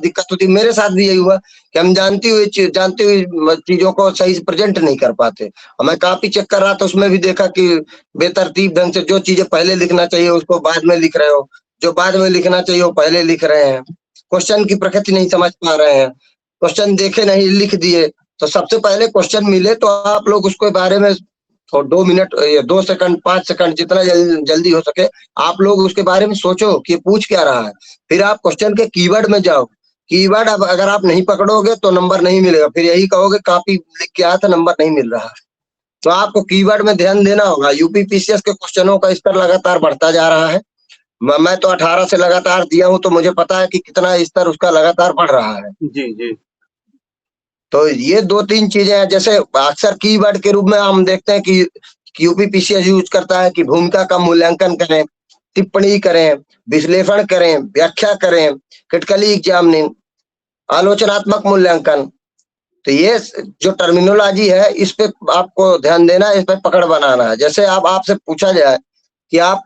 दिक्कत होती है। मेरे साथ भी यही हुआ कि हम जानती हुई चीजों को सही से प्रेजेंट नहीं कर पाते। और मैं कॉपी चेक कर रहा था, उसमें भी देखा कि बेतरतीब ढंग से जो चीजें पहले लिखना चाहिए उसको बाद में लिख रहे हो, जो बाद में लिखना चाहिए वो पहले लिख रहे हैं। क्वेश्चन की प्रकृति नहीं समझ पा रहे हैं, क्वेश्चन देखे नहीं लिख दिए। तो सबसे पहले क्वेश्चन मिले तो आप लोग उसके बारे में तो 2 मिनट या 2 सेकंड 5 सेकंड जितना जल्दी हो सके आप लोग उसके बारे में सोचो कि पूछ क्या रहा है। फिर आप क्वेश्चन के कीवर्ड में जाओ। कीवर्ड अब अगर आप नहीं पकड़ोगे तो नंबर नहीं मिलेगा, फिर यही कहोगे कॉपी लिख के आया था नंबर नहीं मिल रहा। तो आपको कीवर्ड में ध्यान देना होगा। यूपी पीसीएस के क्वेश्चनों का स्तर लगातार बढ़ता जा रहा है। मैं तो 18 से लगातार दिया हूँ, तो मुझे पता है कि कितना स्तर उसका लगातार बढ़ रहा है। जी जी। तो ये 2-3 चीजें हैं। जैसे अक्सर कीवर्ड के रूप में हम देखते हैं कि यूपी पीसीएस यूज करता है कि भूमिका का मूल्यांकन करें, टिप्पणी करें, विश्लेषण करें, व्याख्या करें, क्रिटिकली एग्जामिनिंग, आलोचनात्मक मूल्यांकन। तो ये जो टर्मिनोलॉजी है इस पे आपको ध्यान देना है, इस पे पकड़ बनाना है। जैसे अब आपसे पूछा जाए कि आप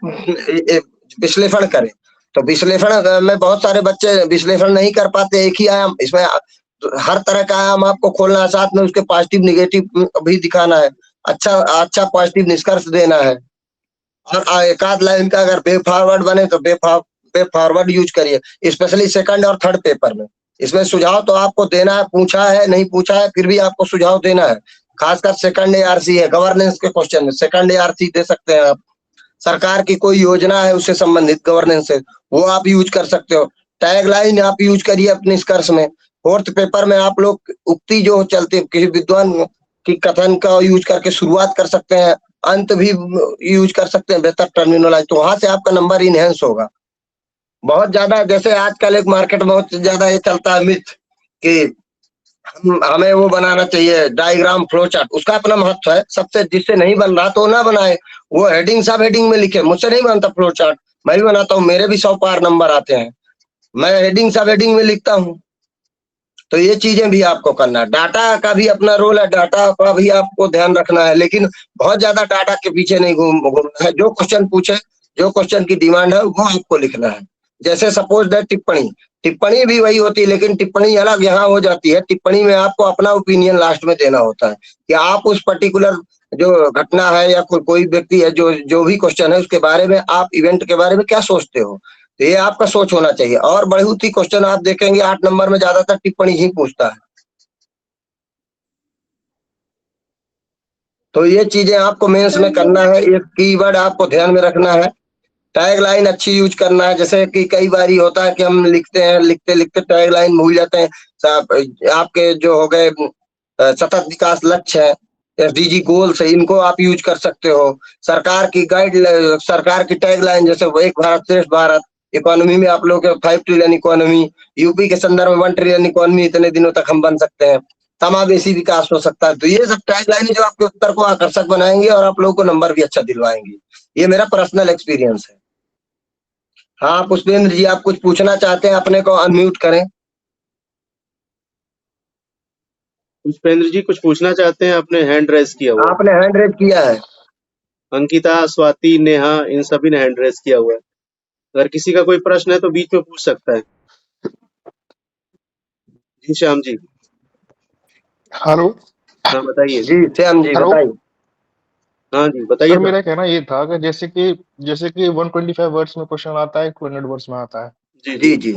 विश्लेषण करें, तो विश्लेषण में बहुत सारे बच्चे विश्लेषण नहीं कर पाते। एक ही आयाम, इसमें हर तरह का आयाम आपको खोलना है, साथ में उसके पॉजिटिव नेगेटिव भी दिखाना है, अच्छा पॉजिटिव निष्कर्ष देना है। और एक आध लाइन का अगर वे फॉरवर्ड बने तो वे फॉरवर्ड यूज करिए, स्पेशली सेकंड और थर्ड पेपर में। इसमें सुझाव तो आपको देना है, पूछा है नहीं पूछा है फिर भी आपको सुझाव देना है। खासकर सेकंड एआरसी है, गवर्नेंस के क्वेश्चन में सेकंड एआरसी दे सकते हैं आप। सरकार की कोई योजना है उससे संबंधित गवर्नेंस से, वो आप यूज कर सकते हो। टैग लाइन आप यूज करिए अपने निष्कर्ष में। फोर्थ पेपर में आप लोग उक्ति जो चलती है किसी विद्वान की कथन का यूज करके शुरुआत कर सकते हैं, अंत भी यूज कर सकते हैं, बेहतर टर्मिनोलॉजी, तो वहां से आपका नंबर इनहेंस होगा। बहुत ज्यादा जैसे आजकल एक मार्केट में बहुत ज्यादा ये चलता है मिथ कि हमें वो बनाना चाहिए डायग्राम फ्लो चार्ट, उसका अपना महत्व है। सबसे जिससे नहीं बन रहा तो ना बनाए, वो हेडिंग सब हेडिंग में लिखे। मुझसे नहीं बनता फ्लो चार्ट, मैं भी बनाता हूँ, मेरे भी 100 पार नंबर आते हैं, मैं हेडिंग सब हेडिंग में लिखता हूँ। तो ये चीजें भी आपको करना है। डाटा का भी अपना रोल है, डाटा का भी आपको ध्यान रखना है, लेकिन बहुत ज्यादा डाटा के पीछे नहीं घूमना है। जो क्वेश्चन पूछे, जो क्वेश्चन की डिमांड है वो आपको लिखना है। जैसे सपोज दैट टिप्पणी, टिप्पणी भी वही होती है, लेकिन टिप्पणी अलग यहाँ हो जाती है। टिप्पणी में आपको अपना ओपिनियन लास्ट में देना होता है कि आप उस पर्टिकुलर जो घटना है या कोई व्यक्ति है, जो भी क्वेश्चन है उसके बारे में, आप इवेंट के बारे में क्या सोचते हो। तो ये आपका सोच होना चाहिए। और बहुत ही क्वेश्चन आप देखेंगे 8 नंबर में ज्यादातर टिप्पणी ही पूछता है। तो ये चीजें आपको मेंस में करना है। एक कीवर्ड आपको ध्यान में रखना है, टैग लाइन अच्छी यूज करना है। जैसे कि कई बार होता है कि हम लिखते हैं, लिखते लिखते टैग लाइन भूल जाते हैं। आपके जो हो गए सतत विकास लक्ष्य है, एसडीजी गोल्स है, इनको आप यूज कर सकते हो। सरकार की सरकार की टैग लाइन जैसे एक भारत श्रेष्ठ भारत, इकोनॉमी में आप लोग 5 ट्रिलियन इकोनॉमी, यूपी के संदर्भ में 1 ट्रिलियन इकोनॉमी इतने दिनों तक हम बन सकते हैं, समावेशी विकास हो सकता है। तो ये सब टैग लाइन जो आपके उत्तर को आकर्षक बनाएंगे और आप लोगों को नंबर भी अच्छा दिलवाएंगे। ये मेरा पर्सनल एक्सपीरियंस है। हाँ पुष्पेंद्र जी, आप कुछ पूछना चाहते हैं, अपने को अनम्यूट करें। पुष्पेंद्र जी कुछ पूछना चाहते हैं, आपने हैंड रेज किया हुआ है। आपने हैंड रेज किया है। अंकिता, स्वाति, नेहा, इन सभी ने हैंड रेज किया हुआ है। अगर किसी का कोई प्रश्न है तो बीच में पूछ सकता है। जी श्याम जी। हेलो। हाँ बताइए। जी श्याम जी बताइए। हाँ जी बताइए। सर मेरा कहना ये था कि जैसे कि 125 वर्ड्स में क्वेश्चन आता है, 200 वर्ड्स में आता है। जी जी जी।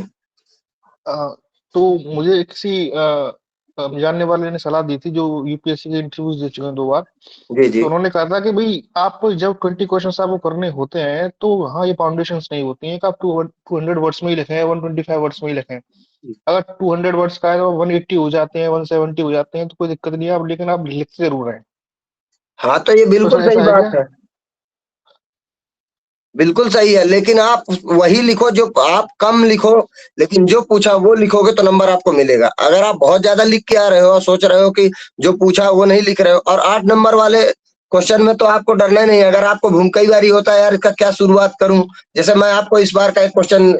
तो मुझे किसी जानने वाले ने सलाह दी थी जो यूपीएससी के इंटरव्यूज दे चुके हैं 2 बार। जी जी। तो उन्होंने कहा था कि भाई आपको जब 20 क्वेश्चन आपको करने होते हैं तो हाँ ये फाउंडेशंस नहीं होती हैं कि आप 200 वर्ड्स में ही लिखें, 125 वर्ड्स में ही लिखें। अगर 200 वर्ड्स का है तो 180 हो जाते हैं, 170 हो जाते हैं, तो कोई दिक्कत नहीं है, आप लेकिन आप लिखते जरूर हैं। हाँ तो ये तो बिल्कुल सर सही ऐसा है बात क्या? है, बिल्कुल सही है। लेकिन आप वही लिखो जो आप कम लिखो, लेकिन जो पूछा वो लिखोगे तो नंबर आपको मिलेगा। अगर आप बहुत ज्यादा लिख के आ रहे हो और सोच रहे हो कि जो पूछा वो नहीं लिख रहे हो, और 8 नंबर वाले क्वेश्चन में तो आपको डरना नहीं है। अगर आपको कई बार होता है यार इसका क्या शुरुआत करूं, जैसे मैं आपको इस बार का एक क्वेश्चन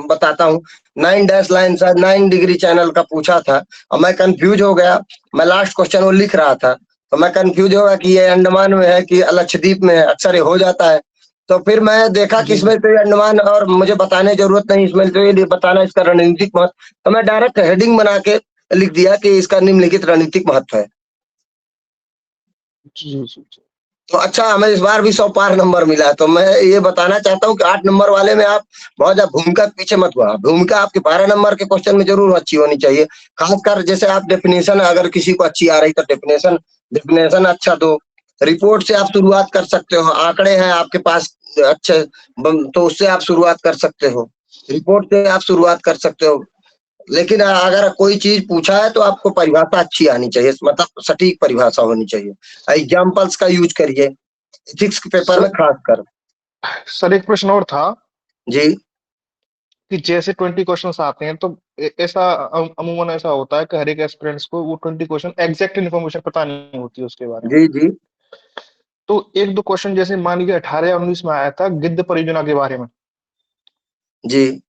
बताता हूँ। 9 डैश लाइन शायद 9 डिग्री चैनल का पूछा था और मैं कंफ्यूज हो गया। मैं लास्ट क्वेश्चन वो लिख रहा था तो मैं कंफ्यूज हो गया कि ये अंडमान में है कि लक्षद्वीप में है। अक्सर ये हो जाता है तो फिर मैं देखा कि जी इसमें तो ये अंडमान और मुझे बताने की जरूरत नहीं, इसमें तो ये बताना इसका रणनीतिक महत्व, तो मैं डायरेक्ट हेडिंग बना के लिख दिया कि इसका निम्नलिखित रणनीतिक महत्व है। जी जी जी। तो अच्छा हमें इस बार भी 100 पार नंबर मिला, तो मैं ये बताना चाहता हूँ कि 8 नंबर वाले में आप बहुत ज्यादा भूमिका के पीछे मत हुआ। भूमिका आपके 12 नंबर के क्वेश्चन में जरूर अच्छी होनी चाहिए। खासकर जैसे आप डेफिनेशन अगर किसी को अच्छी आ रही तो डेफिनेशन डेफिनेशन अच्छा दो। रिपोर्ट से आप शुरुआत कर सकते हो, आंकड़े हैं आपके पास अच्छे, तो उससे आप शुरुआत कर सकते हो, रिपोर्ट से आप शुरुआत कर सकते हो। लेकिन अगर कोई चीज पूछा है तो आपको परिभाषा अच्छी आनी चाहिए, मतलब सटीक परिभाषा होनी चाहिए। एग्जाम्पल्स का यूज करिए एथिक्स के पेपर में सर खासकर। सर एक प्रश्न और था जी कि जैसे 20 क्वेश्चंस आते हैं तो ऐसा अमूमन ऐसा होता है कि हर एक एस्पिरेंट्स को वो 20 क्वेश्चन एग्जैक्ट इन्फॉर्मेशन पता नहीं होती है उसके बारे में। जी जी तो एक दो क्वेश्चन जैसे मान लीजिए 18 या 19 में आया था गिद्ध परियोजना के बारे में। जी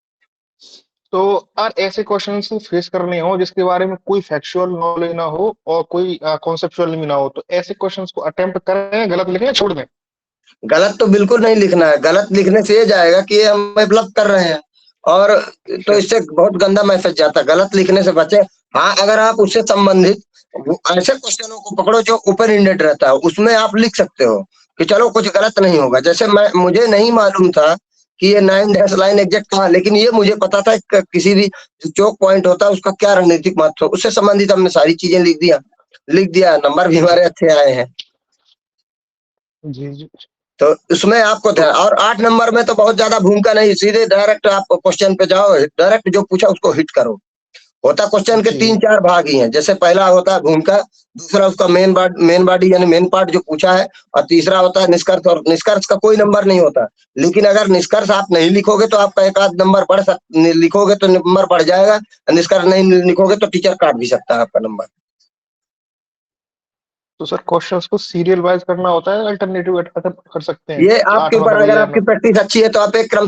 तो यार ऐसे क्वेश्चंस फेस करने हो जिसके बारे में कोई फैक्चुअल नॉलेज ना हो और कोई कॉन्सेप्चुअल भी ना हो, तो ऐसे क्वेश्चंस को अटेम्प्ट करें, गलत लिखें, छोड़ दें। गलत तो बिल्कुल नहीं लिखना है। गलत लिखने से ये जाएगा कि ये हम डेवलप कर रहे हैं, और ठीक तो है। इससे बहुत गंदा मैसेज जाता है। गलत लिखने से बचे। हाँ, अगर आप उससे संबंधित ऐसे क्वेश्चनों को पकड़ो जो ओपन एंडेड रहता है, उसमें आप लिख सकते हो कि चलो कुछ गलत नहीं होगा। जैसे मुझे नहीं मालूम था कि ये 9 डैश लाइन एग्जैक्ट कहाँ, लेकिन ये मुझे पता था कि किसी भी जो चौक पॉइंट होता है उसका क्या रणनीतिक महत्व है। उससे संबंधित हमने सारी चीजें लिख दिया, नंबर भी जी हमारे अच्छे आए हैं। जी जी। तो उसमें आपको तो ध्यान, और 8 नंबर में तो बहुत ज्यादा भूमिका नहीं, सीधे डायरेक्ट आप क्वेश्चन पे जाओ, डायरेक्ट जो पूछा उसको हिट करो। होता क्वेश्चन के जी 3-4 भाग ही हैं। जैसे पहला होता है भूमिका, दूसरा उसका मेन बॉडी यानी मेन पार्ट जो पूछा है, और तीसरा होता है निष्कर्ष। और निष्कर्ष का कोई नंबर नहीं होता, लेकिन अगर निष्कर्ष आप नहीं लिखोगे तो आपका एक आध नंबर लिखोगे तो नंबर बढ़ जाएगा, निष्कर्ष नहीं लिखोगे तो टीचर काट भी सकता है आपका नंबर। तो सर क्वेश्चंस को सीरियल वाइज करना होता है, अल्टरनेटिव कर सकते हैं ये कि आपके 8वां ऊपर, कब है अगर या आपकी प्रैक्टिस अच्छी है तो आप एक क्रम